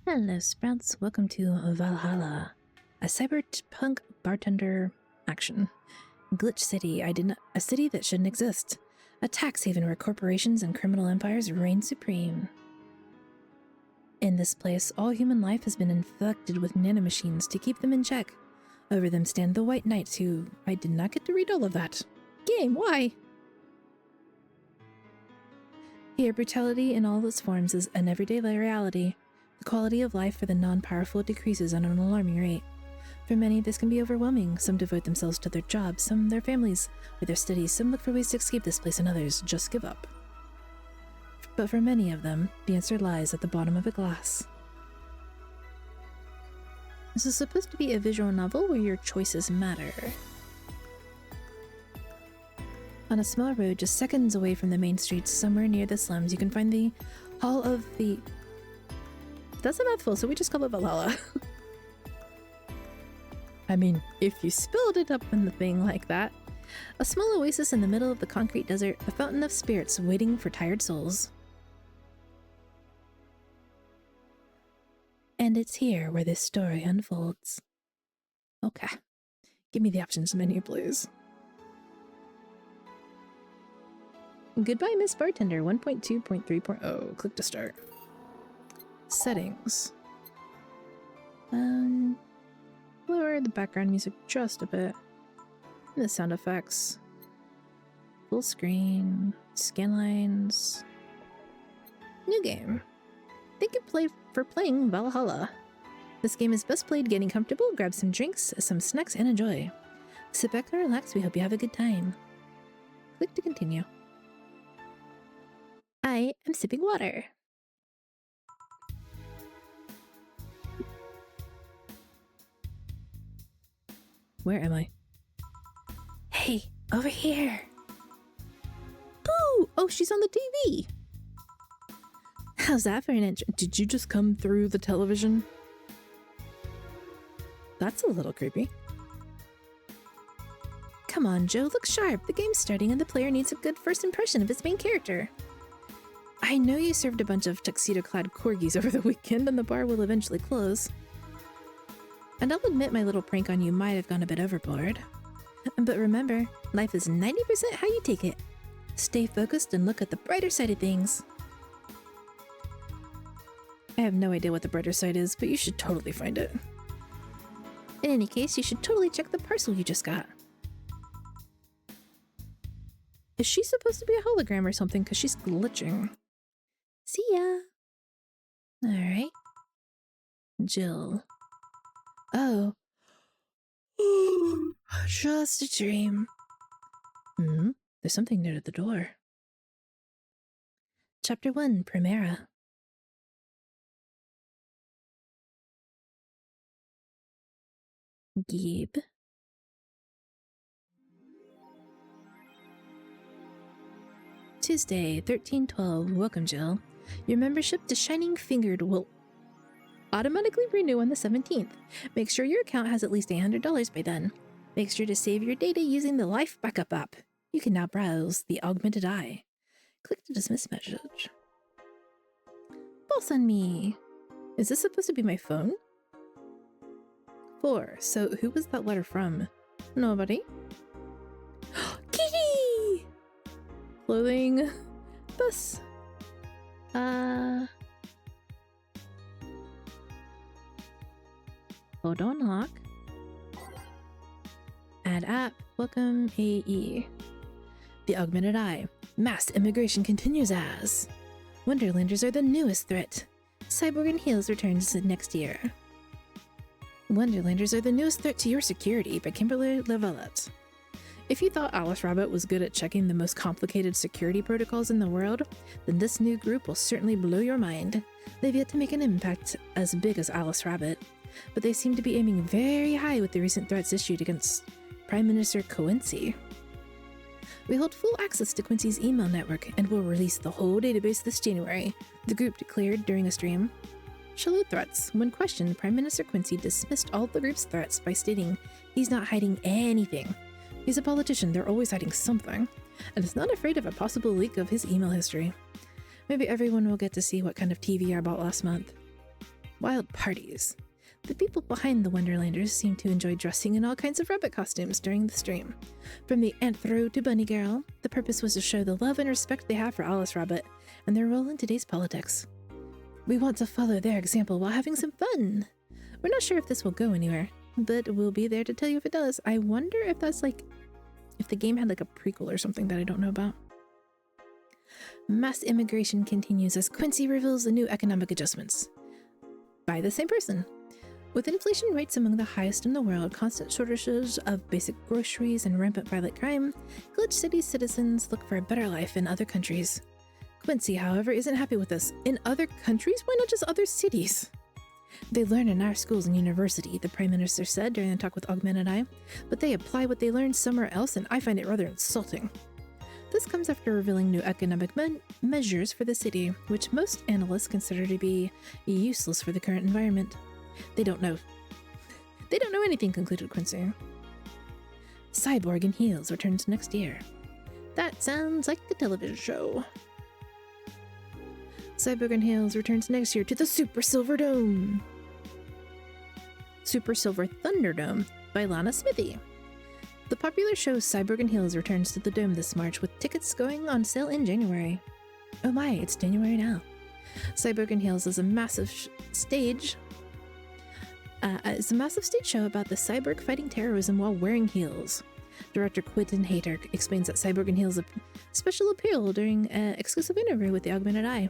Hello, Sprouts. Welcome to Valhalla, a cyberpunk bartender action. Glitch City, a city that shouldn't exist. A tax haven where corporations and criminal empires reign supreme. In this place, all human life has been infected with nanomachines to keep them in check. Over them stand the White Knights who... I did not get to read all of that. Game, why? Here, brutality in all its forms is an everyday reality. The quality of life for the non-powerful decreases at an alarming rate. For many, this can be overwhelming. Some devote themselves to their jobs, some their families, or their studies, some look for ways to escape this place, and others just give up. But for many of them, the answer lies at the bottom of a glass. This is supposed to be a visual novel where your choices matter. On a small road just seconds away from the main streets, somewhere near the slums, you can find the Hall of the... That's a mouthful, so we just call it Valhalla. I mean, if you spilled it up in the thing like that. A small oasis in the middle of the concrete desert, a fountain of spirits waiting for tired souls. And it's here where this story unfolds. Okay. Give me the options menu, please. Goodbye, Miss Bartender 1.2.3.0. Click to start. Settings. Lower the background music just a bit. And the sound effects. Full screen. Scan lines. New game. Thank you for playing Valhalla. This game is best played getting comfortable, grab some drinks, some snacks, and enjoy. Sit back and relax, we hope you have a good time. Click to continue. I am sipping water. Where am I? Hey, over here. Boo! Oh, she's on the TV. How's that for an intro? Did you just come through the television? That's a little creepy. Come on, Joe, look sharp. The game's starting and the player needs a good first impression of its main character. I know you served a bunch of tuxedo-clad corgis over the weekend and the bar will eventually close. And I'll admit my little prank on you might have gone a bit overboard. But remember, life is 90% how you take it. Stay focused and look at the brighter side of things. I have no idea what the brighter side is, but you should totally find it. In any case, you should totally check the parcel you just got. Is she supposed to be a hologram or something? Because she's glitching. See ya! Alright. Jill. Oh. Just a dream. There's something new at the door. Chapter 1, Primera. Gabe. Tuesday, 13/12. Welcome, Jill. Your membership to Shining Fingered will automatically renew on the 17th. Make sure your account has at least $800 by then. Make sure to save your data using the Life Backup app. You can now browse the Augmented Eye. Click to dismiss message. Boss on me. Is this supposed to be my phone? 4. So who was that letter from? Nobody. Kitty! Clothing. Bus. Photo unlock. Add app. Welcome AE. The Augmented Eye. Mass immigration continues as. Wonderlanders are the newest threat. Cyborg and Heels returns next year. Wonderlanders are the newest threat to your security by Kimberly Lavalette. If you thought Alice Rabbit was good at checking the most complicated security protocols in the world, then this new group will certainly blow your mind. They've yet to make an impact as big as Alice Rabbit, but they seem to be aiming very high with the recent threats issued against Prime Minister Quincy. We hold full access to Quincy's email network and will release the whole database this January, the group declared during a stream. Shallow threats. When questioned, Prime Minister Quincy dismissed all the group's threats by stating he's not hiding anything. He's a politician, they're always hiding something, and is not afraid of a possible leak of his email history. Maybe everyone will get to see what kind of TV I bought last month. wild parties. The people behind the Wonderlanders seem to enjoy dressing in all kinds of rabbit costumes during the stream. From the Anthro to Bunny Girl, the purpose was to show the love and respect they have for Alice Rabbit and their role in today's politics. We want to follow their example while having some fun. We're not sure if this will go anywhere, but we'll be there to tell you if it does. I wonder if that's like, if the game had like a prequel or something that I don't know about. Mass immigration continues as Quincy reveals the new economic adjustments. By the same person. With inflation rates among the highest in the world, constant shortages of basic groceries, and rampant violent crime, Glitch City citizens look for a better life in other countries. Quincy, however, isn't happy with this. In other countries? Why not just other cities? They learn in our schools and university, the Prime Minister said during a talk with Augmented Eye, but they apply what they learned somewhere else, and I find it rather insulting. This comes after revealing new economic measures for the city, which most analysts consider to be useless for the current environment. They don't know anything, concluded Quincy. Cyborg in Heels returns next year. That sounds like the television show. Cyborg in Heels returns next year to the Super Silver Dome. Super Silver Thunderdome by Lana Smithy. The popular show Cyborg in Heels returns to the Dome this March, with tickets going on sale in January. Oh my, it's January now. Cyborg in Heels is a massive stage show about the cyborg fighting terrorism while wearing heels. Director Quentin Hayter explains that Cyborg in Heels' special appeal during an exclusive interview with the Augmented Eye.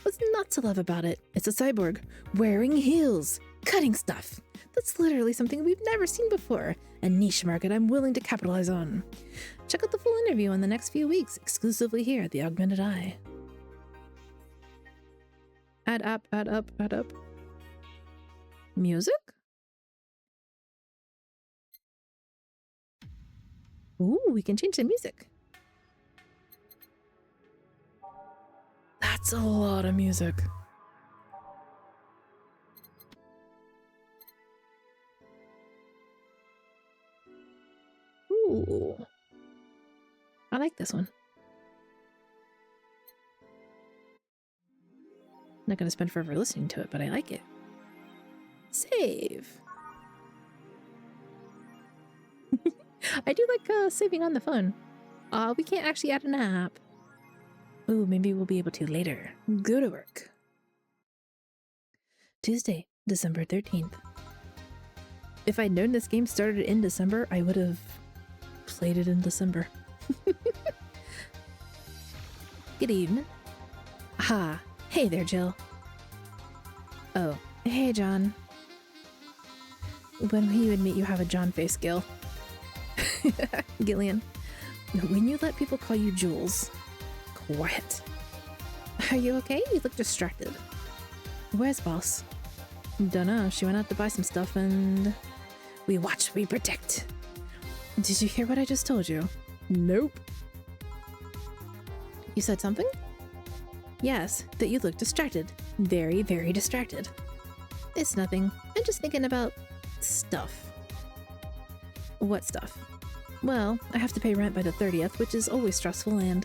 What's not to love about it? It's a cyborg wearing heels, cutting stuff. That's literally something we've never seen before, a niche market I'm willing to capitalize on. Check out the full interview in the next few weeks, exclusively here at the Augmented Eye. Add up. Music? Ooh, we can change the music. That's a lot of music. Ooh. I like this one. Not gonna spend forever listening to it, but I like it. Save. I do like saving on the phone. We can't actually add an app. Ooh, maybe we'll be able to later. Go to work. Tuesday, December 13th. If I'd known this game started in December, I would have played it in December. Good evening. Ha, hey there, Jill. Oh, hey, John. When we would meet, you have a John face, Gil. Gillian. When you let people call you Jules. Quiet. Are you okay? You look distracted. Where's boss? Dunno, she went out to buy some stuff and... We watch, we protect. Did you hear what I just told you? Nope. You said something? Yes, that you look distracted. Very, very distracted. It's nothing. I'm just thinking about... stuff. What stuff? Well, I have to pay rent by the 30th, which is always stressful, and...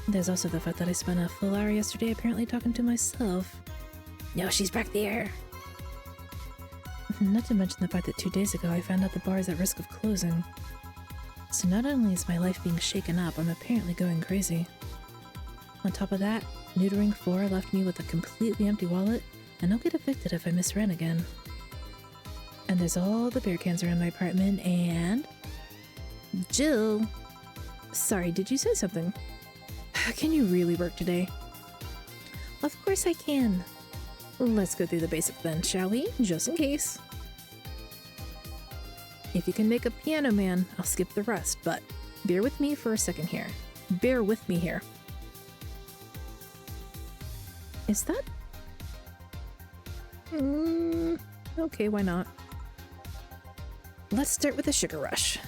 There's also the fact that I spent a full hour yesterday apparently talking to myself. No, she's back there! Not to mention the fact that 2 days ago I found out the bar is at risk of closing. So not only is my life being shaken up, I'm apparently going crazy. On top of that, neutering 4 left me with a completely empty wallet, and I'll get evicted if I miss rent again. And there's all the beer cans around my apartment, and... Jill! Sorry, did you say something? Can you really work today? Of course I can. Let's go through the basics then, shall we? Just in case. If you can make a piano man, I'll skip the rest, but bear with me for a second here. Bear with me here. Is that... okay, why not? Let's start with the sugar rush.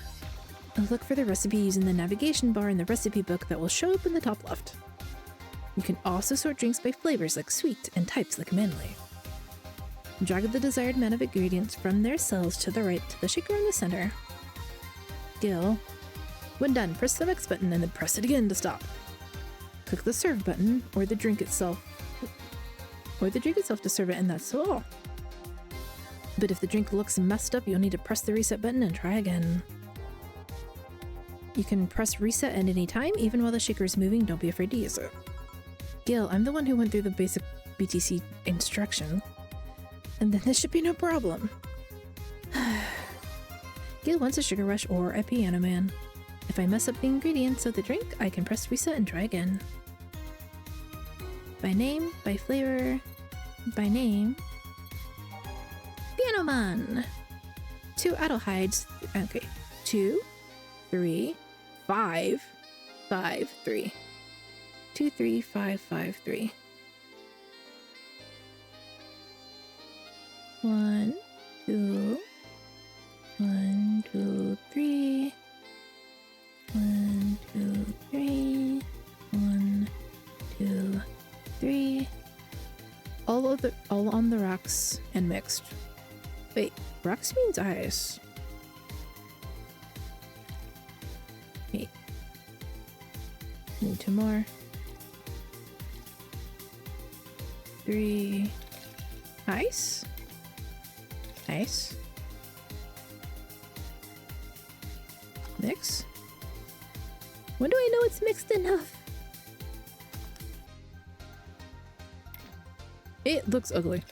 Look for the recipe using the navigation bar in the recipe book that will show up in the top left. You can also sort drinks by flavors like sweet and types like manly. Drag the desired amount of ingredients from their cells to the right to the shaker in the center. Gil. When done, press the mix button and then press it again to stop. Click the serve button or the drink itself. or the drink itself to serve it, and that's all. But if the drink looks messed up, you'll need to press the reset button and try again. You can press reset at any time, even while the shaker is moving. Don't be afraid to use it. Gil, I'm the one who went through the basic BTC instruction, and then this should be no problem. Gil wants a sugar rush or a piano man. If I mess up the ingredients of the drink, I can press reset and try again. By name, by flavor, by name. Piano man! 2 Adelhides. Okay. 2, 3, 5, 5, 3. 2, 3, 5, 5, 3. 1, 2, 1, 2, 3. 1, 2, 3. 1, 2, 3. All on the rocks and mixed. Wait, rocks means ice. Wait. Need 2 more. 3. Ice? Ice. Mix. When do I know it's mixed enough? It looks ugly.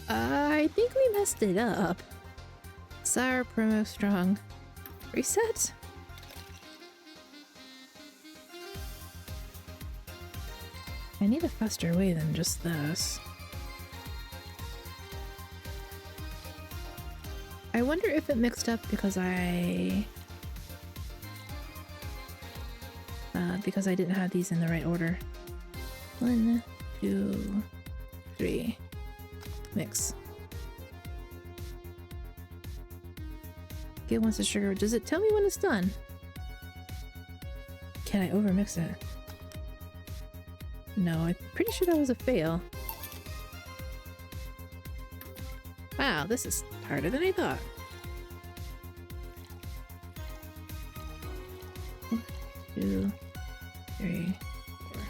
I think we messed it up. Sour, promo, strong. Reset? I need a faster way than just this. I wonder if it mixed up because I didn't have these in the right order. 1, 2, 3. Mix. Gil wants the sugar. Does it tell me when it's done? Can I overmix it? No, I'm pretty sure that was a fail. Wow, this is harder than I thought. 1, 2, 3, 4.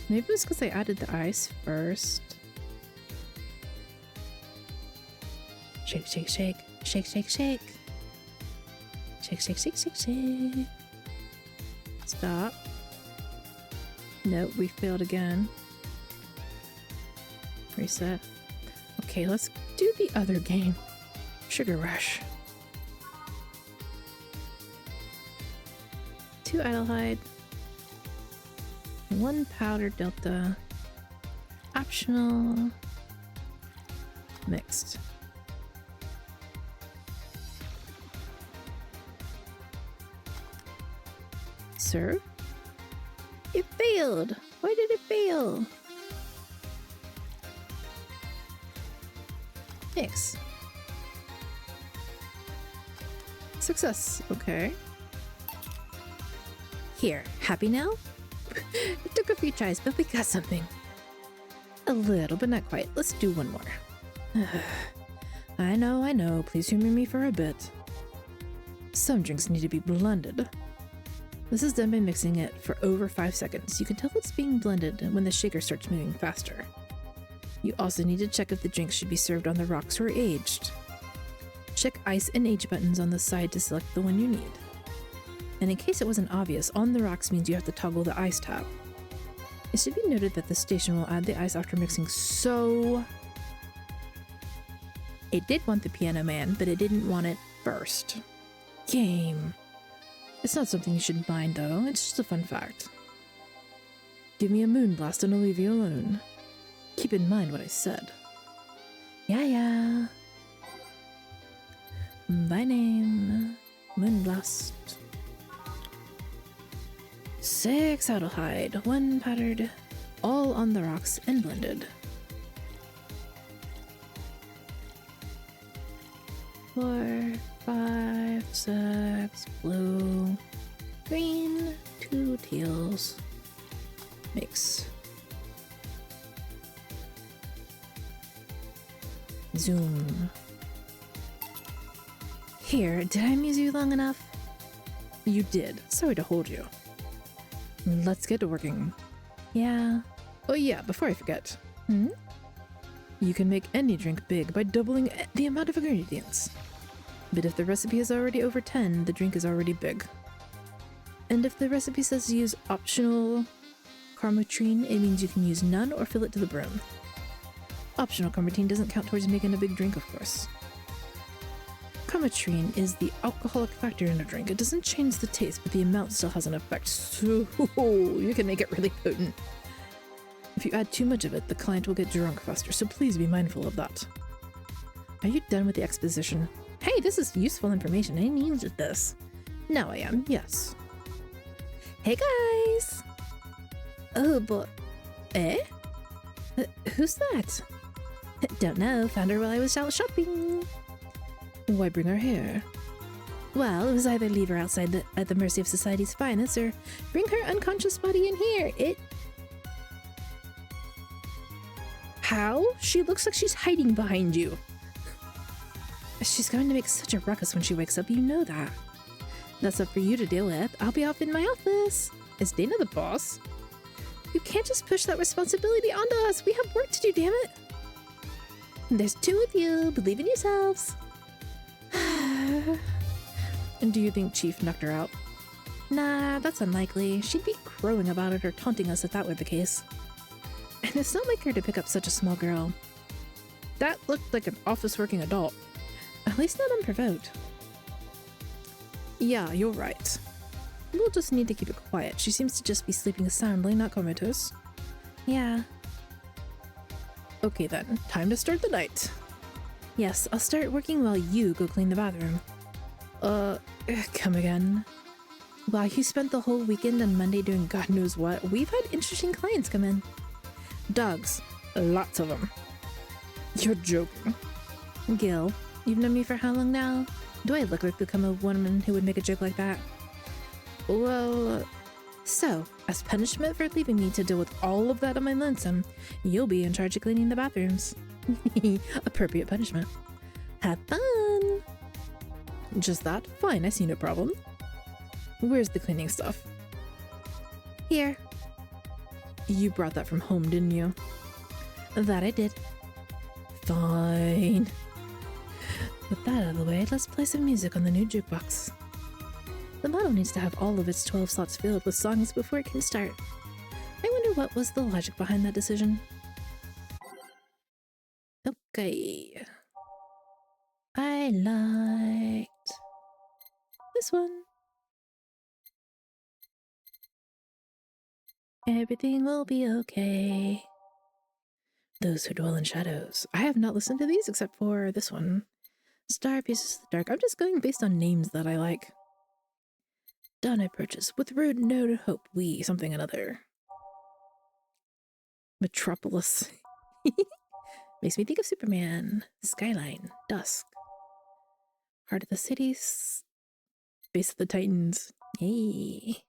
Maybe it was because I added the ice first. Shake, shake, shake. Shake, shake, shake. Shake, shake, shake, shake, shake. Stop. Nope, we failed again. Reset. Okay, let's do the other game. Sugar Rush. 2 Adelheid. 1 powder delta. Optional. Mixed. Serve? It failed! Why did it fail? Mix. Success. Okay. Here, happy now? It took a few tries, but we got something. A little, but not quite. Let's do one more. I know. Please humor me for a bit. Some drinks need to be blended. This is done by mixing it for over 5 seconds. You can tell it's being blended when the shaker starts moving faster. You also need to check if the drink should be served on the rocks or aged. Check ice and age buttons on the side to select the one you need. And in case it wasn't obvious, on the rocks means you have to toggle the ice tab. It should be noted that the station will add the ice after mixing, so... It did want the piano man, but it didn't want it first. Game. It's not something you should mind, though. It's just a fun fact. Give me a moon blast and I'll leave you alone. Keep in mind what I said. Yeah. My name, Moonblast. 6 Adelheid, 1 powdered, all on the rocks and blended. 4, 5, 6, blue, green, 2 teals. Mix. Zoom. Here, did I amuse you long enough? You did. Sorry to hold you. Let's get to working. Yeah. Oh yeah, before I forget. You can make any drink big by doubling the amount of ingredients. But if the recipe is already over 10, the drink is already big. And if the recipe says to use optional carmotrine, it means you can use none or fill it to the brim. Optional carmotrine doesn't count towards making a big drink, of course. Carmotrine is the alcoholic factor in a drink. It doesn't change the taste, but the amount still has an effect, so you can make it really potent. If you add too much of it, the client will get drunk faster, so please be mindful of that. Are you done with the exposition? Hey, this is useful information. I needed this. Now I am, yes. Hey guys! Oh, but... Eh? Who's that? Don't know. Found her while I was out shopping. Why bring her here? Well, it was either leave her outside at the mercy of society's finest, or bring her unconscious body in here. How? She looks like she's hiding behind you. She's going to make such a ruckus when she wakes up, you know that. That's up for you to deal with. I'll be off in my office. Is Dana the boss? You can't just push that responsibility onto us. We have work to do, damn it. There's two of you. Believe in yourselves. And do you think Chief knocked her out? Nah, that's unlikely. She'd be crowing about it or taunting us if that were the case. And it's not like her to pick up such a small girl. That looked like an office-working adult. At least not unprovoked. Yeah, you're right. We'll just need to keep it quiet. She seems to just be sleeping soundly, not comatose. Yeah. Okay then, time to start the night. Yes, I'll start working while you go clean the bathroom. Come again. Wow, you spent the whole weekend and Monday doing God knows what. We've had interesting clients come in. Dogs. Lots of them. You're joking. Gil, you've known me for how long now? Do I look like the kind of woman who would make a joke like that? Well, so, as punishment for leaving me to deal with all of that on my lonesome, you'll be in charge of cleaning the bathrooms. Appropriate punishment. Have fun! Just that? Fine, I see no problem. Where's the cleaning stuff? Here. You brought that from home, didn't you? That I did. Fine. With that out of the way, let's play some music on the new jukebox. The model needs to have all of its 12 slots filled with songs before it can start. I wonder what was the logic behind that decision. Okay. I liked this one. Everything will be okay. Those who dwell in shadows. I have not listened to these except for this one. Star Pieces of the Dark. I'm just going based on names that I like. Dawn approaches. With rude no hope, we something another. Metropolis. Makes me think of Superman. Skyline. Dusk. Heart of the Cities. Base of the Titans. Yay.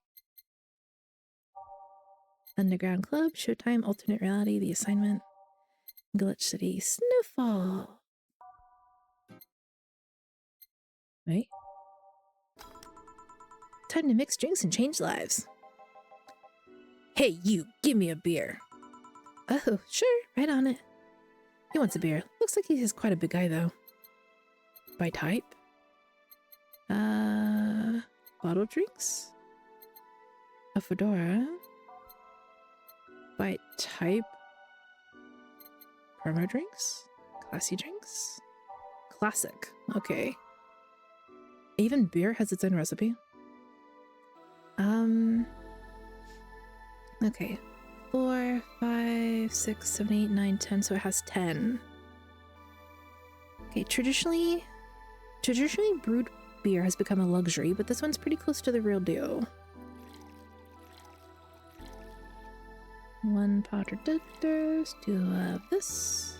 Underground Club. Showtime. Alternate Reality. The Assignment. Glitch City. Snowfall. Right? Time to mix drinks and change lives. Hey, you, give me a beer. Oh, sure, right on it. He wants a beer. Looks like he's quite a big guy, though. By type? Bottled drinks? A fedora? By type? Promo drinks? Classy drinks? Classic. Okay. Even beer has its own recipe? Okay. 4, 5, 6, 7, 8, 9, 10, so it has 10. Okay, traditionally brewed beer has become a luxury, but this one's pretty close to the real deal. 1 powdered doctors, 2 of this.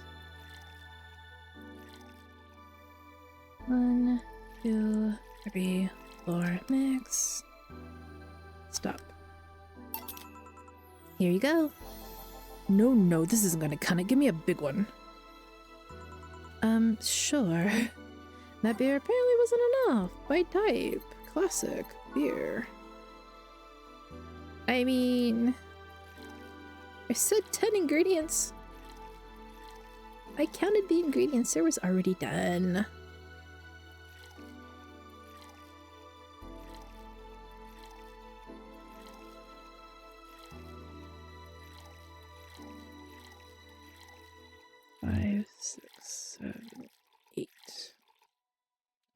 1, 2, 3, 4, mix. Stop. Here you go. No, this isn't gonna cut it. Give me a big one. Sure. That beer apparently wasn't enough. By type. Classic beer. I mean, I said 10 ingredients. I counted the ingredients. There was already done. Five, 6, 7, 8.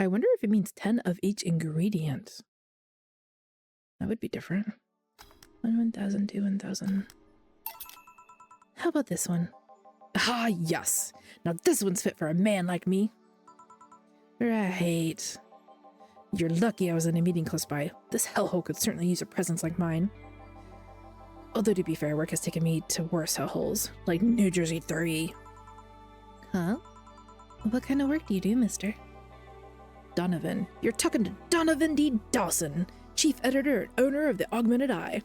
I wonder if it means 10 of each ingredient. That would be different. 1,000, 1,000. How about this one? Ah, yes. Now this one's fit for a man like me. Right. You're lucky I was in a meeting close by. This hellhole could certainly use a presence like mine. Although to be fair, work has taken me to worse hellholes, like New Jersey 3. Huh? What kind of work do you do, mister? Donovan. You're talking to Donovan D. Dawson, chief editor and owner of the Augmented Eye.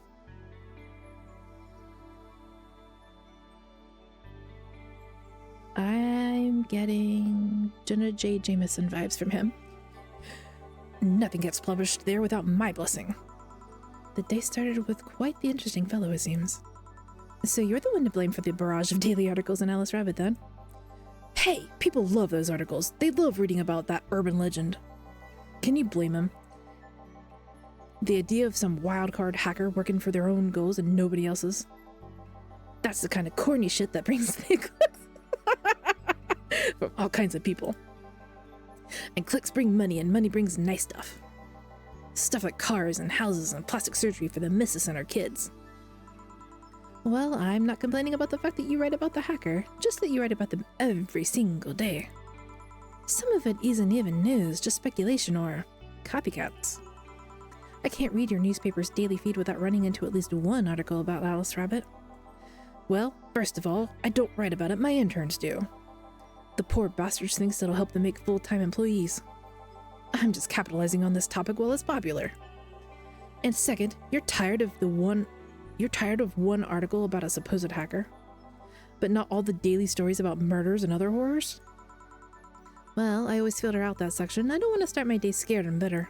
I'm getting Jenna J. Jameson vibes from him. Nothing gets published there without my blessing. The day started with quite the interesting fellow, it seems. So you're the one to blame for the barrage of daily articles in Alice Rabbit, then? Hey, people love those articles. They love reading about that urban legend. Can you blame them? The idea of some wildcard hacker working for their own goals and nobody else's. That's the kind of corny shit that brings the clicks from all kinds of people. And clicks bring money, and money brings nice stuff. Stuff like cars and houses and plastic surgery for the missus and her kids. Well, I'm not complaining about the fact that you write about the hacker, just that you write about them every single day. Some of it isn't even news, just speculation or copycats. I can't read your newspaper's daily feed without running into at least one article about Alice Rabbit. Well, first of all, I don't write about it, my interns do. The poor bastards think it'll help them make full-time employees. I'm just capitalizing on this topic while it's popular. And second, you're tired of one article about a supposed hacker, but not all the daily stories about murders and other horrors? Well, I always filter out that section. I don't want to start my day scared and bitter.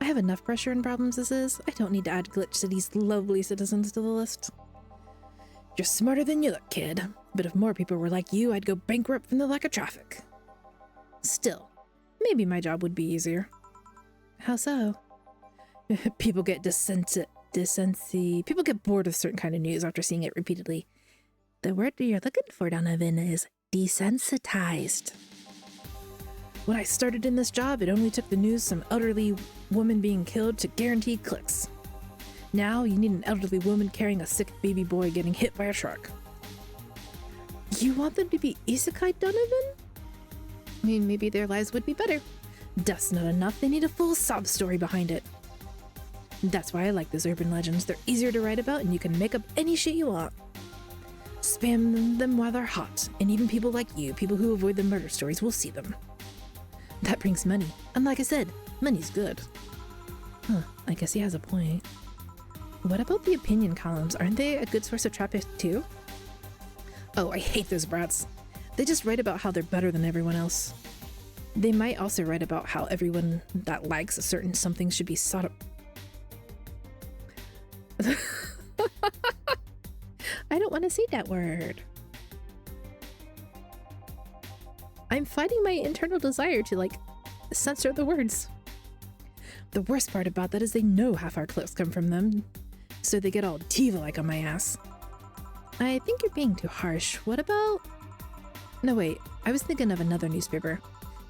I have enough pressure and problems as is. I don't need to add Glitch City's lovely citizens to the list. You're smarter than you look, kid. But if more people were like you, I'd go bankrupt from the lack of traffic. Still, maybe my job would be easier. How so? People get people get bored of certain kind of news after seeing it repeatedly. The word you're looking for, Donovan, is desensitized. When I started in this job, it only took the news some elderly woman being killed to guarantee clicks. Now you need an elderly woman carrying a sick baby boy getting hit by a shark. You want them to be isekai, Donovan? I mean, maybe their lives would be better. That's not enough. They need a full sob story behind it. That's why I like those urban legends. They're easier to write about and you can make up any shit you want. Spam them while they're hot, and even people like you, people who avoid the murder stories, will see them. That brings money, and like I said, money's good. Huh, I guess he has a point. What about the opinion columns? Aren't they a good source of traffic too? Oh, I hate those brats. They just write about how they're better than everyone else. They might also write about how everyone that likes a certain something should be sought up. I don't want to say that word. I'm fighting my internal desire to, censor the words. The worst part about that is they know half our clips come from them, so they get all diva-like on my ass. I think you're being too harsh. What about... No, wait. I was thinking of another newspaper.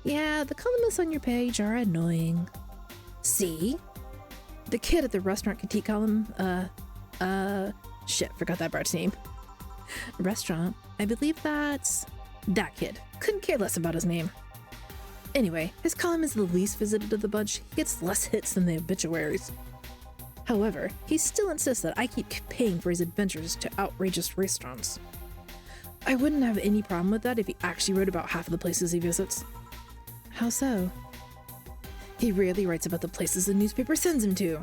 Yeah, the columnists on your page are annoying. See? The kid at the restaurant critique column, shit, forgot that part's name. Restaurant. I believe that's... that kid. Couldn't care less about his name. Anyway, his column is the least visited of the bunch. He gets less hits than the obituaries. However, he still insists that I keep paying for his adventures to outrageous restaurants. I wouldn't have any problem with that if he actually wrote about half of the places he visits. How so? He rarely writes about the places the newspaper sends him to.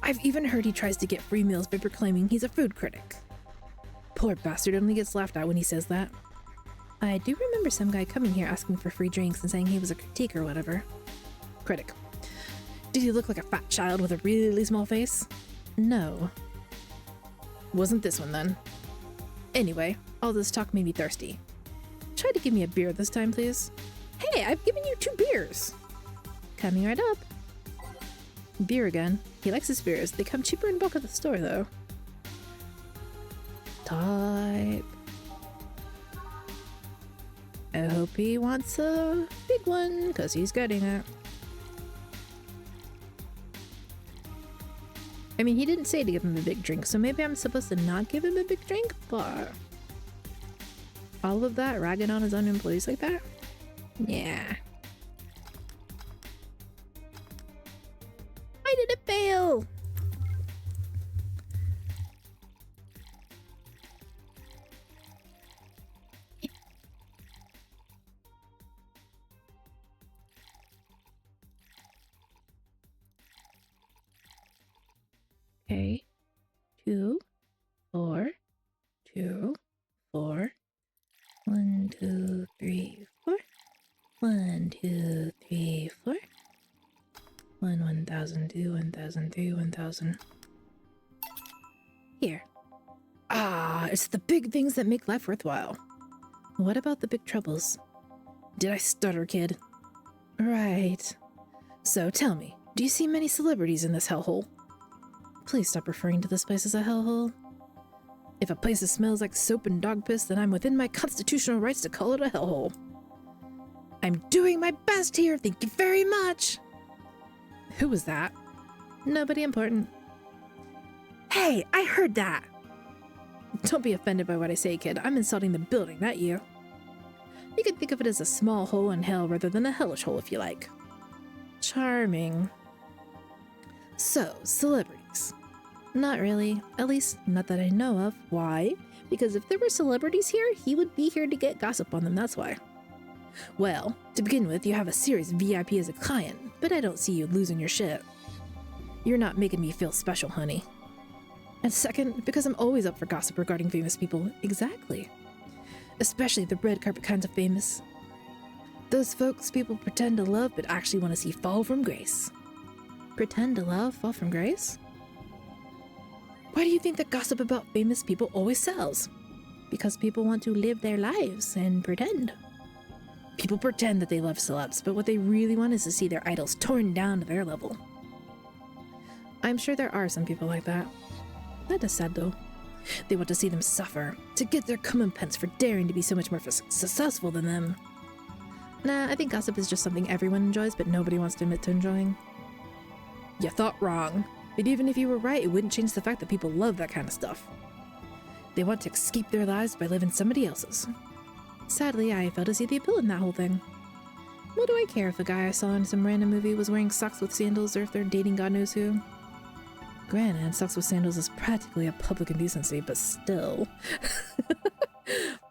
I've even heard he tries to get free meals by proclaiming he's a food critic. Poor bastard only gets laughed at when he says that. I do remember some guy coming here asking for free drinks and saying he was a critic or whatever. Critic. Did he look like a fat child with a really small face? No. Wasn't this one then. Anyway, all this talk made me thirsty. Try to give me a beer this time, please. Hey, I've given you 2 beers! Coming right up. Beer again. He likes his beers. They come cheaper in bulk at the store, though. Type. I hope he wants a big one, because he's getting it. I mean, he didn't say to give him a big drink, so maybe I'm supposed to not give him a big drink, but... all of that ragging on his own employees like that? Yeah. Why did it fail? Okay. 2, 4, 2, 4. 1, 2, 3, 4. 1, 2, 3, 4. 1,000, 2, 1,000, 3, 1,000. Here. Ah, it's the big things that make life worthwhile. What about the big troubles? Did I stutter, kid? Right. So tell me, do you see many celebrities in this hellhole? Please stop referring to this place as a hellhole. If a place smells like soap and dog piss, then I'm within my constitutional rights to call it a hellhole. I'm doing my best here, thank you very much! Who was that? Nobody important. Hey, I heard that! Don't be offended by what I say, kid. I'm insulting the building, not you. You can think of it as a small hole in hell rather than a hellish hole if you like. Charming. So, celebrities. Not really. At least, not that I know of. Why? Because if there were celebrities here, he would be here to get gossip on them, that's why. Well, to begin with, you have a serious VIP as a client, but I don't see you losing your shit. You're not making me feel special, honey. And second, because I'm always up for gossip regarding famous people. Exactly. Especially the red carpet kinds of famous. Those folks people pretend to love but actually want to see fall from grace. Pretend to love, fall from grace? Why do you think that gossip about famous people always sells? Because people want to live their lives and pretend. People pretend that they love celebs, but what they really want is to see their idols torn down to their level. I'm sure there are some people like that. That is sad though. They want to see them suffer, to get their comeuppance for daring to be so much more successful than them. Nah, I think gossip is just something everyone enjoys, but nobody wants to admit to enjoying. You thought wrong. But even if you were right, it wouldn't change the fact that people love that kind of stuff. They want to escape their lives by living somebody else's. Sadly, I fail to see the appeal in that whole thing. What do I care if a guy I saw in some random movie was wearing socks with sandals or if they're dating God knows who? Granted, socks with sandals is practically a public indecency, but still.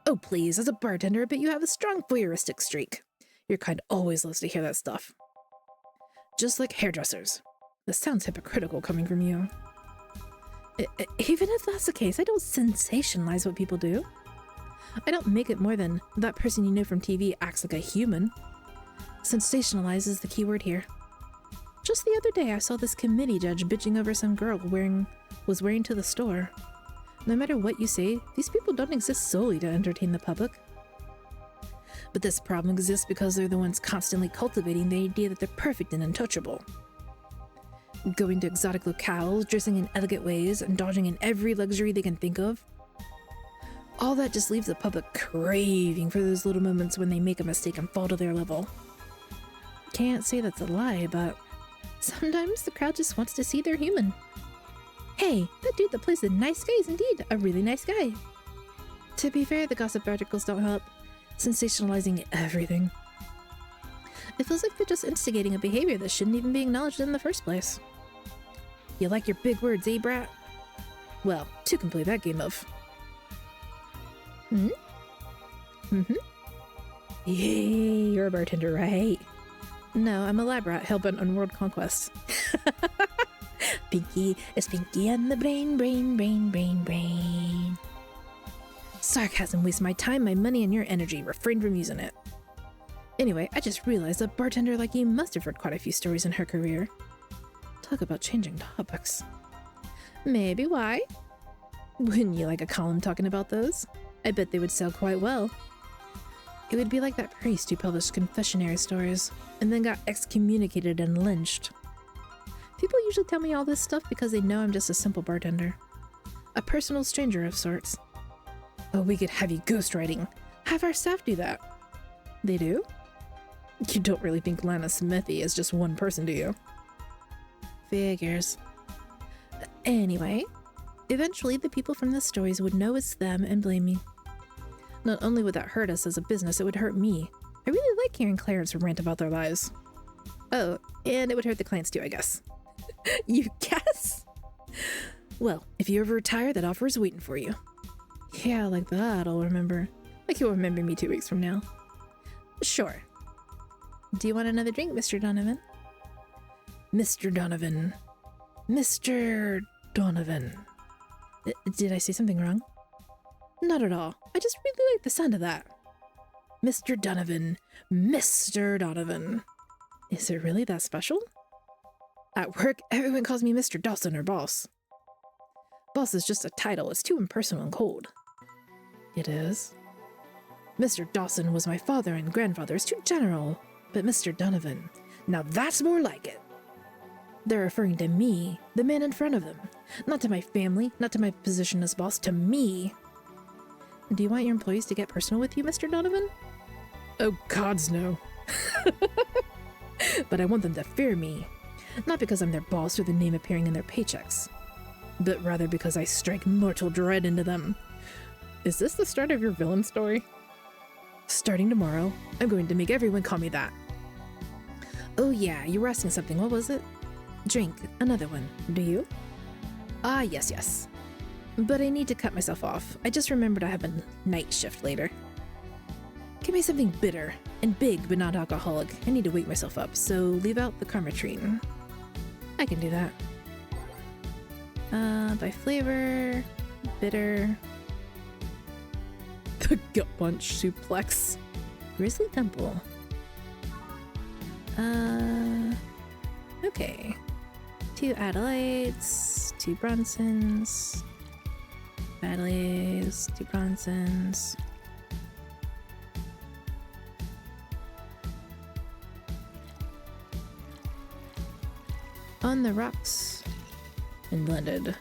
Oh please, as a bartender, but you have a strong voyeuristic streak. Your kind always loves to hear that stuff. Just like hairdressers. This sounds hypocritical coming from you. Even if that's the case, I don't sensationalize what people do. I don't make it more than that person you know from TV acts like a human. Sensationalize is the key word here. Just the other day, I saw this committee judge bitching over some girl was wearing to the store. No matter what you say, these people don't exist solely to entertain the public. But this problem exists because they're the ones constantly cultivating the idea that they're perfect and untouchable. Going to exotic locales, dressing in elegant ways, and indulging in every luxury they can think of. All that just leaves the public craving for those little moments when they make a mistake and fall to their level. Can't say that's a lie, but sometimes the crowd just wants to see they're human. Hey, that dude that plays the nice guy is indeed a really nice guy. To be fair, the gossip articles don't help, sensationalizing everything. It feels like they're just instigating a behavior that shouldn't even be acknowledged in the first place. You like your big words, eh, brat? Well, two can play that game of... Yay, you're a bartender, right? No, I'm a lab rat hellbent on world conquest. Pinky is Pinky and the brain. Sarcasm wastes my time, my money, and your energy. Refrain from using it. Anyway, I just realized a bartender like you must have read quite a few stories in her career. Talk about changing topics. Maybe. Why? Wouldn't you like a column talking about those? I bet they would sell quite well. It would be like that priest who published confessionary stories and then got excommunicated and lynched. People usually tell me all this stuff because they know I'm just a simple bartender. A personal stranger of sorts. Oh, we could have you ghostwriting. Have our staff do that. They do? You don't really think Lana Smithy is just one person, do you? Figures. Anyway, eventually the people from the stories would know it's them and blame me. Not only would that hurt us as a business, it would hurt me. I really like hearing Clarence rant about their lives. Oh, and it would hurt the clients too, I guess. You guess? Well, if you ever retire, that offer is waiting for you. Yeah, like that, I'll remember. Like you'll remember me 2 weeks from now. Sure. Do you want another drink, Mr. Donovan? Mr. Donovan. Mr. Donovan. Did I say something wrong? Not at all. I just really like the sound of that. Mr. Donovan. Mr. Donovan. Is it really that special? At work, everyone calls me Mr. Dawson or boss. Boss is just a title. It's too impersonal and cold. It is. Mr. Dawson was my father and grandfather. It's too general. But Mr. Donovan, now that's more like it. They're referring to me, the man in front of them. Not to my family, not to my position as boss, to me. Do you want your employees to get personal with you, Mr. Donovan? Oh, gods no. But I want them to fear me. Not because I'm their boss or the name appearing in their paychecks, but rather because I strike mortal dread into them. Is this the start of your villain story? Starting tomorrow, I'm going to make everyone call me that. Oh yeah, you were asking something. What was it? Drink. Another one. Do you? Ah, yes. But I need to cut myself off. I just remembered I have a night shift later. Give me something bitter and big, but not alcoholic. I need to wake myself up, so leave out the karmatrine. I can do that. By flavor, bitter. The gut punch suplex. Grizzly Temple. Okay. 2 Adelaides, 2 Bronsons. Adelaides, 2 Bronsons. On the rocks and blended.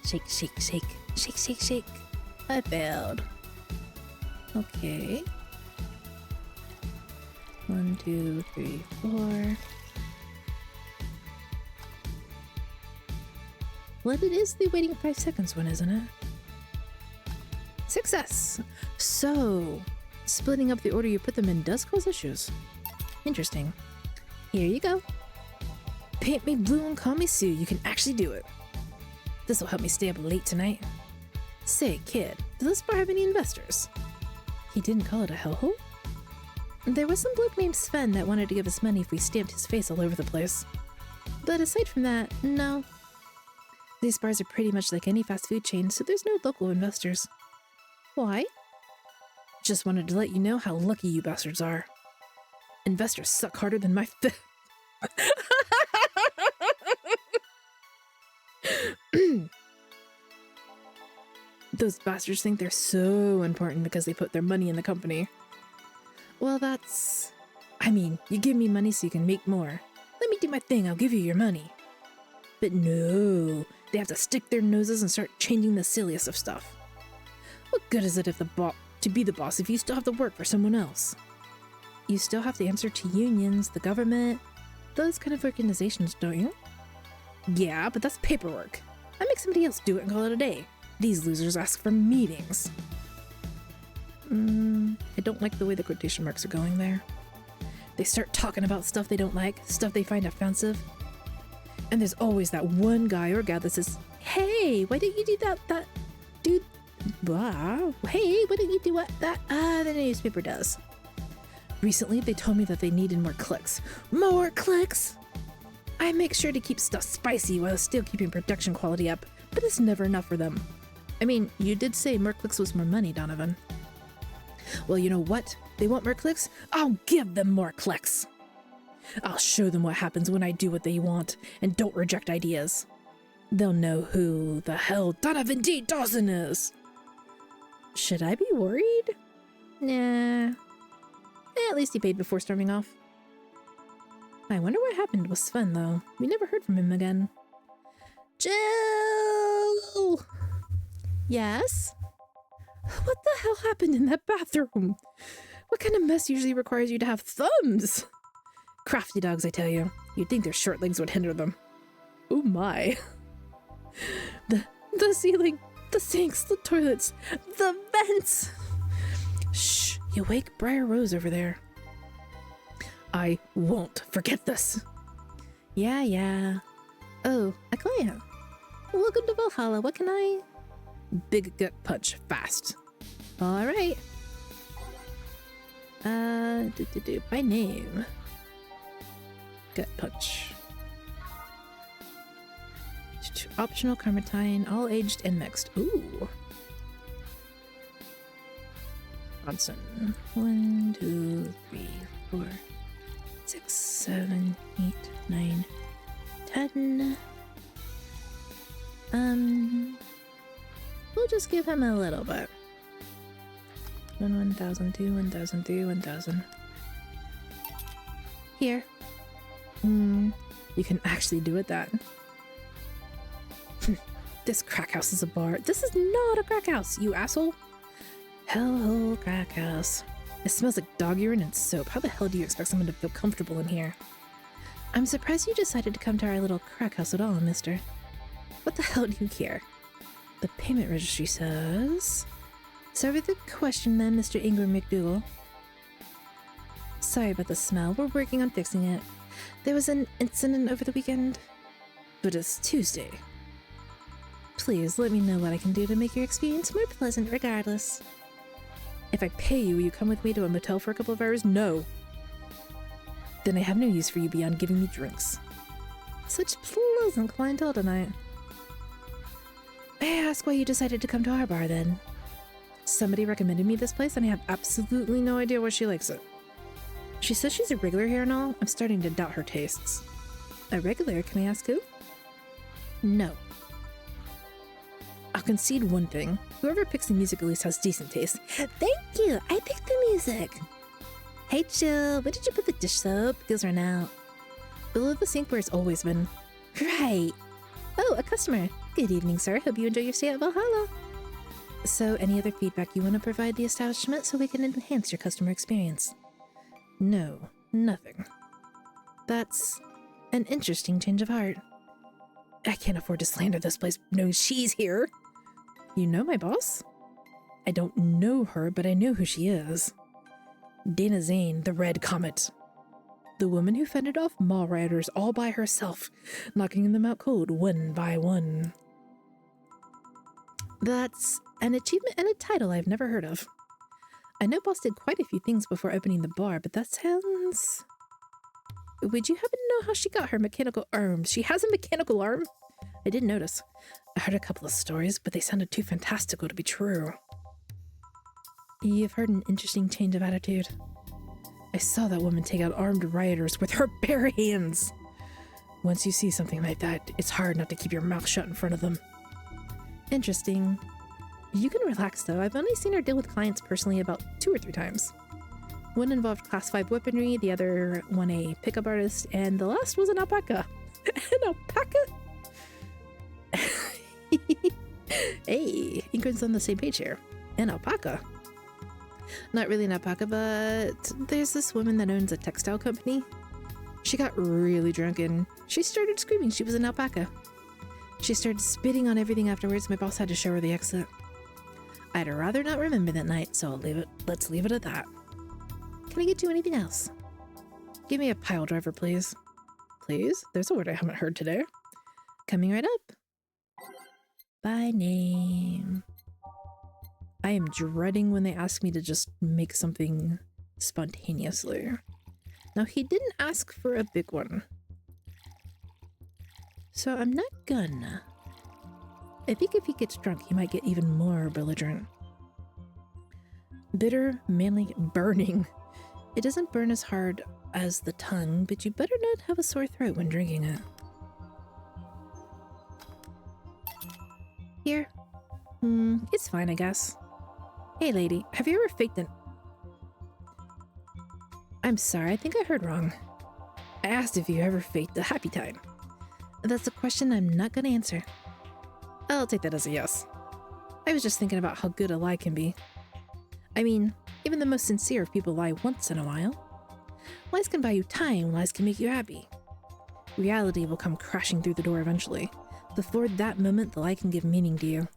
Shake, shake, shake, shake, shake, shake. I failed. Okay. 1, 2, 3, 4. Well, it is the waiting 5 seconds one, isn't it? Success! So, splitting up the order you put them in does cause issues. Interesting. Here you go. Paint me blue and call me Sue. You can actually do it. This will help me stay up late tonight. Say, kid, does this bar have any investors? He didn't call it a hellhole? There was some bloke named Sven that wanted to give us money if we stamped his face all over the place. But aside from that, no. These bars are pretty much like any fast food chain, so there's no local investors. Why? Just wanted to let you know how lucky you bastards are. Investors suck harder than my Those bastards think they're so important because they put their money in the company. Well, I mean, you give me money so you can make more. Let me do my thing, I'll give you your money. But no, they have to stick their noses and start changing the silliest of stuff. What good is it to be the boss if you still have to work for someone else? You still have to answer to unions, the government, those kind of organizations, don't you? Yeah, but that's paperwork. I make somebody else do it and call it a day. These losers ask for meetings. I don't like the way the quotation marks are going there. They start talking about stuff they don't like, stuff they find offensive. And there's always that one guy or gal that says, hey, why didn't you do that dude? Blah. Hey, why didn't you do what the newspaper does? Recently, they told me that they needed more clicks. More clicks? I make sure to keep stuff spicy while still keeping production quality up, but it's never enough for them. I mean, you did say more clicks was more money, Donovan. Well, you know what? They want more clicks? I'll give them more clicks. I'll show them what happens when I do what they want and don't reject ideas. They'll know who the hell Donovan D. Dawson is. Should I be worried? Nah. At least he paid before storming off. I wonder what happened. It was fun, though. We never heard from him again. Jill! Yes? What the hell happened in that bathroom? What kind of mess usually requires you to have thumbs? Crafty dogs, I tell you. You'd think their short legs would hinder them. Oh my. The ceiling, the sinks, the toilets, the vents. Shh, you wake Briar Rose over there. I won't forget this. Yeah. Oh, a client. Welcome to Valhalla. What can I... Big gut punch, fast. All right. By name. Gut punch. Optional Carmatine, all aged and mixed. Ooh. Bronson. 1, 2, 3, 4, 6, 7, 8, 9, 10. We'll just give him a little bit. 1,000, 2, 1,000, 3, 1,000. Here. You can actually do it that. This crack house is a bar. This is not a crack house, you asshole. Hellhole crack house. It smells like dog urine and soap. How the hell do you expect someone to feel comfortable in here? I'm surprised you decided to come to our little crack house at all, mister. What the hell do you care? The payment registry says... Sorry with the question then, Mr. Ingram McDougal. Sorry about the smell. We're working on fixing it. There was an incident over the weekend. But it's Tuesday. Please let me know what I can do to make your experience more pleasant regardless. If I pay you, will you come with me to a motel for a couple of hours? No. Then I have no use for you beyond giving me drinks. Such pleasant clientele tonight. May I ask why you decided to come to our bar then? Somebody recommended me this place and I have absolutely no idea why she likes it. She says she's a regular here and all. I'm starting to doubt her tastes. A regular? Can I ask who? No. I'll concede one thing. Whoever picks the music at least has decent taste. Thank you! I picked the music! Hey Jill, where did you put the dish soap? Bills run out. Below the sink where it's always been. Right! Oh, a customer. Good evening, sir. Hope you enjoy your stay at Valhalla. So, any other feedback you want to provide the establishment so we can enhance your customer experience? No, nothing. That's an interesting change of heart. I can't afford to slander this place knowing she's here. You know my boss? I don't know her, but I know who she is. Dana Zane, the Red Comet. The woman who fended off mall rioters all by herself, knocking them out cold one by one. That's an achievement and a title I've never heard of. I know Boss did quite a few things before opening the bar, but that sounds... Would you happen to know how she got her mechanical arms? She has a mechanical arm? I didn't notice. I heard a couple of stories, but they sounded too fantastical to be true. You've heard an interesting change of attitude. I saw that woman take out armed rioters with her bare hands. Once you see something like that, it's hard not to keep your mouth shut in front of them. Interesting. You can relax though. I've only seen her deal with clients personally about 2 or 3 times. One involved class 5 weaponry, the other one a pickup artist, and the last was an alpaca. An alpaca? Hey, Ingrid's on the same page here. An alpaca. Not really an alpaca, but there's this woman that owns a textile company. She got really drunk and she started screaming she was an alpaca. She started spitting on everything afterwards. My boss had to show her the exit. I'd rather not remember that night, so let's leave it at that. Can I get you anything else? Give me a pile driver, please. Please? There's a word I haven't heard today. Coming right up. By name. I am dreading when they ask me to just make something spontaneously. Now, he didn't ask for a big one. So I'm not gonna. I think if he gets drunk, he might get even more belligerent. Bitter, manly, burning. It doesn't burn as hard as the tongue, but you better not have a sore throat when drinking it. Here. It's fine, I guess. Hey, lady, have you ever faked an... I'm sorry, I think I heard wrong. I asked if you ever faked a happy time. That's a question I'm not gonna answer. I'll take that as a yes. I was just thinking about how good a lie can be. I mean, even the most sincere of people lie once in a while. Lies can buy you time, lies can make you happy. Reality will come crashing through the door eventually. Before that moment, the lie can give meaning to you.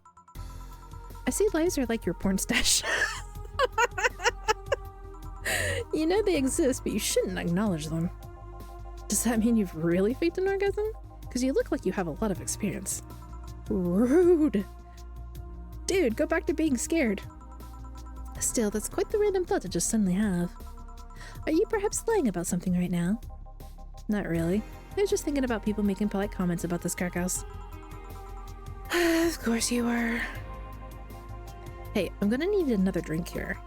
I see lies are like your porn stash. You know they exist, but you shouldn't acknowledge them. Does that mean you've really faked an orgasm? Because you look like you have a lot of experience. Rude. Dude, go back to being scared. Still, that's quite the random thought to just suddenly have. Are you perhaps lying about something right now? Not really. I was just thinking about people making polite comments about this crack house. Of course you were. Hey, I'm gonna need another drink here.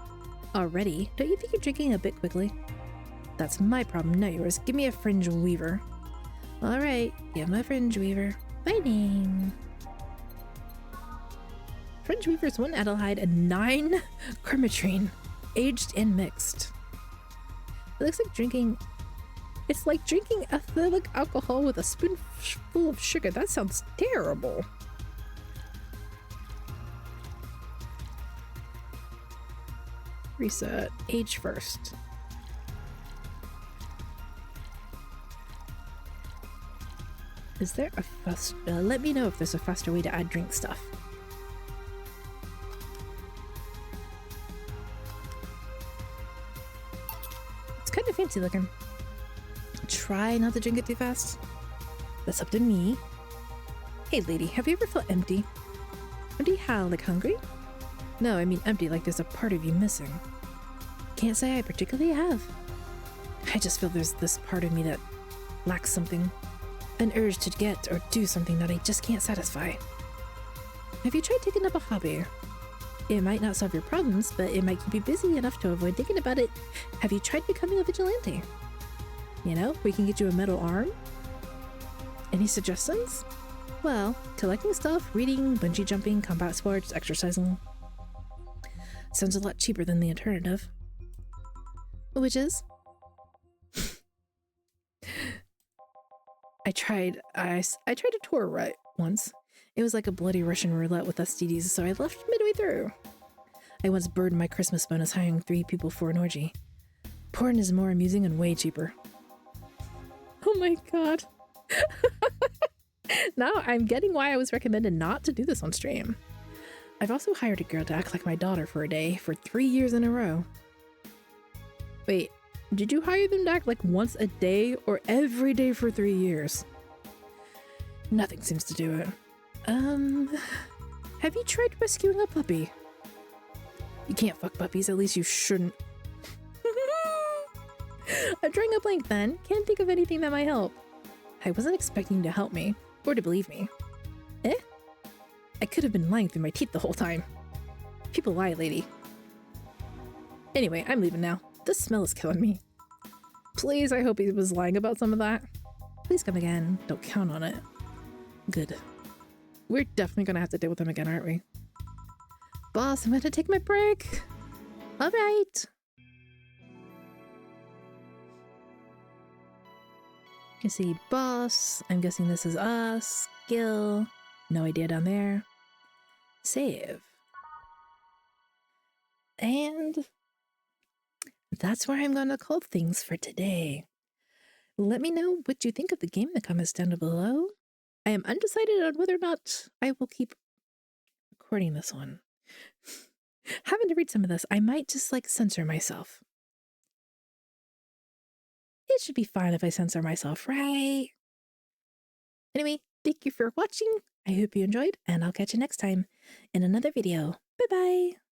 Already? Don't you think you're drinking a bit quickly? That's my problem, not yours. Give me a fringe weaver. Alright, give my fringe weaver. My name. Fringe weaver's 1 aldehyde and 9 chromatrine. Aged and mixed. It looks like drinking... It's like drinking ethylic alcohol with a spoonful of sugar. That sounds terrible. Reset. Age first. Is there a fast... let me know if there's a faster way to add drink stuff. It's kind of fancy looking. Try not to drink it too fast. That's up to me. Hey lady, have you ever felt empty? Empty how? Like hungry? No, I mean empty like there's a part of you missing. Can't say I particularly have. I just feel there's this part of me that lacks something. An urge to get or do something that I just can't satisfy. Have you tried taking up a hobby? It might not solve your problems, but it might keep you busy enough to avoid thinking about it. Have you tried becoming a vigilante? You know, we can get you a metal arm. Any suggestions? Well, collecting stuff, reading, bungee jumping, combat sports, exercising. Sounds a lot cheaper than the alternative. Which is? I tried a tour route once. It was like a bloody Russian roulette with STDs, so I left midway through. I once burned my Christmas bonus hiring 3 people for an orgy. Porn is more amusing and way cheaper. Oh my god. Now I'm getting why I was recommended not to do this on stream. I've also hired a girl to act like my daughter for a day for 3 years in a row. Wait, did you hire them to act like once a day or every day for 3 years? Nothing seems to do it. Have you tried rescuing a puppy? You can't fuck puppies, at least you shouldn't. I'm drawing a blank then. Can't think of anything that might help. I wasn't expecting you to help me, or to believe me. Eh? I could have been lying through my teeth the whole time. People lie, lady. Anyway, I'm leaving now. This smell is killing me. Please, I hope he was lying about some of that. Please come again. Don't count on it. Good. We're definitely gonna have to deal with him again, aren't we? Boss, I'm gonna take my break. All right. You see boss. I'm guessing this is us. Skill. No idea down there. Save. And that's where I'm gonna call things for today. Let me know what you think of the game in the comments down below. I am undecided on whether or not I will keep recording this one. Having to read some of this, I might just like censor myself. It should be fine if I censor myself, right? Anyway, thank you for watching. I hope you enjoyed, and I'll catch you next time in another video. Bye-bye!